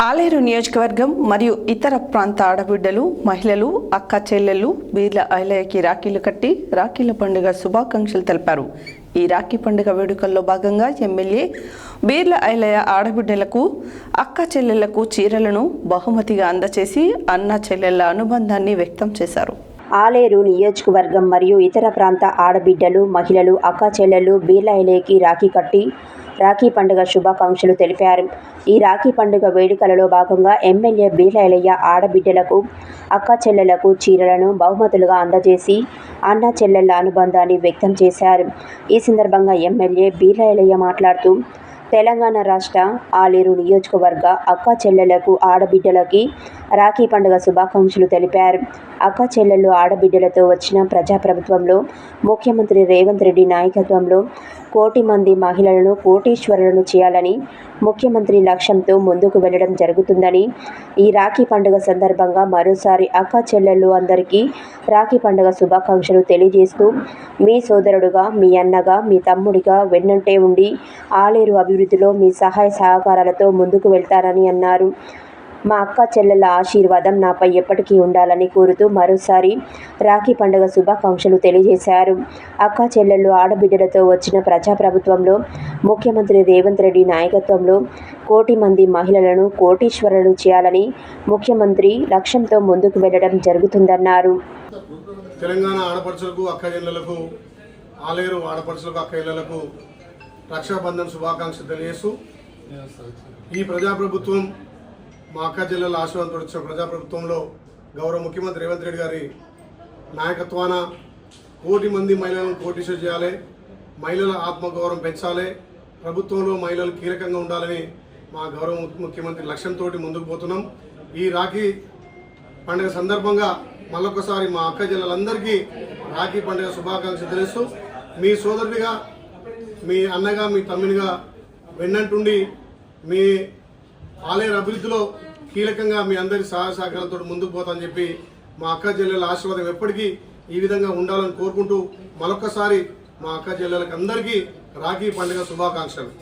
ఆలేరు నియోజకవర్గం మరియు ఇతర ప్రాంత ఆడబిడ్డలు, మహిళలు, అక్క చెల్లెళ్ళు బీర్ల ఐలయ్యకి రాఖీలు కట్టి రాఖీల పండుగ శుభాకాంక్షలు తెలిపారు. ఈ రాఖీ పండుగ వేడుకల్లో భాగంగా ఎమ్మెల్యే బీర్ల ఐలయ్య ఆడబిడ్డలకు, అక్క చెల్లెళ్లకు చీరలను బహుమతిగా అందజేసి అన్న చెల్లెళ్ల అనుబంధాన్ని వ్యక్తం చేశారు. ఆలేరు నియోజకవర్గం మరియు ఇతర ప్రాంత ఆడబిడ్డలు, మహిళలు, అక్క చెల్లెళ్ళు బీర్ల ఐలయ్యకి రాఖీ కట్టి రాఖీ పండుగ శుభాకాంక్షలు తెలిపారు. ఈ రాఖీ పండుగ వేడుకలలో భాగంగా ఎమ్మెల్యే బీర్ల ఐలయ్య ఆడబిడ్డలకు, అక్క చెల్లెళ్లకు చీరలను బహుమతులుగా అందజేసి అన్న చెల్లెళ్ల అనుబంధాన్ని వ్యక్తం చేశారు. ఈ సందర్భంగా ఎమ్మెల్యే బీర్ల ఐలయ్య మాట్లాడుతూ, తెలంగాణ రాష్ట్ర ఆలేరు నియోజకవర్గ అక్క చెల్లెళ్లకు, ఆడబిడ్డలకి రాఖీ పండుగ శుభాకాంక్షలు తెలిపారు. అక్క చెల్లెళ్ళు ఆడబిడ్డలతో వచ్చిన ప్రజాప్రభుత్వంలో ముఖ్యమంత్రి రేవంత్ రెడ్డి నాయకత్వంలో 1 కోటి మంది మహిళలను కోటీశ్వరులను చేయాలని ముఖ్యమంత్రి లక్ష్యంతో ముందుకు వెళ్లడం జరుగుతుందని, ఈ రాఖీ పండుగ సందర్భంగా మరోసారి అక్క చెల్లెళ్ళు అందరికీ రాఖీ పండుగ శుభాకాంక్షలు తెలియజేస్తూ, మీ సోదరుడుగా, మీ అన్నగా, మీ తమ్ముడిగా వెన్నంటే ఉండి ఆలేరు అభివృద్ధిలో మీ సహాయ సహకారాలతో ముందుకు వెళ్తారని అన్నారు. మా అక్క చెల్లెళ్ల ఆశీర్వాదం నాపై ఎప్పటికీ ఉండాలని కోరుతూ మరోసారి రాఖీ పండుగ శుభాకాంక్షలు తెలియజేశారు. అక్క చెల్లెళ్ళు ఆడబిడ్డలతో వచ్చిన ప్రజాప్రభుత్వంలో ముఖ్యమంత్రి రేవంత్ రెడ్డి నాయకత్వంలో 1 కోటి మంది మహిళలను కోటీశ్వరులను చేయాలని ముఖ్యమంత్రి లక్ష్యంతో ముందుకు వెళ్లడం జరుగుతుందన్నారు. తెలంగాణ ఆడపడుచులకు, అక్క చెల్లెలకు, ఆలేరు ఆడపడుచులకు, అక్క చెల్లెలకు రక్షాబంధన్ శుభాకాంక్షలు తెలియజేస్తూ, ఈ ప్రజాప్రభుత్వం మా అక్క చెల్లెల ఆశీర్వాదంతో వచ్చిన ప్రజాప్రభుత్వంలో గౌరవ ముఖ్యమంత్రి రేవంత్ రెడ్డి గారి నాయకత్వాన 1 కోటి మంది మహిళలను కోటీశ్వర చేయాలి, మహిళల ఆత్మగౌరవం పెంచాలి, ప్రభుత్వంలో మహిళలు కీలకంగా ఉండాలని మా గౌరవ ముఖ్యమంత్రి లక్ష్యంతో ముందుకు పోతున్నాం. ఈ రాఖీ పండుగ సందర్భంగా మళ్ళొకసారి మా అక్క చెల్లెలందరికీ రాఖీ పండుగ శుభాకాంక్షలు తెలుస్తూ, మీ సోదరుడిగా, మీ అన్నగా, మీ తమ్మునిగా వెన్నంటుండి మీ ఆలయ అభివృద్ధిలో కీలకంగా మీ అందరి సహాయ సహకారాలతో ముందుకు పోతామని చెప్పి మా అక్క చెల్లెల ఆశీర్వాదం ఎప్పటికీ ఈ విధంగా ఉండాలని కోరుకుంటూ మరొకసారి మా అక్క చెల్లెలకు అందరికీ రాఖీ పండుగ శుభాకాంక్షలు.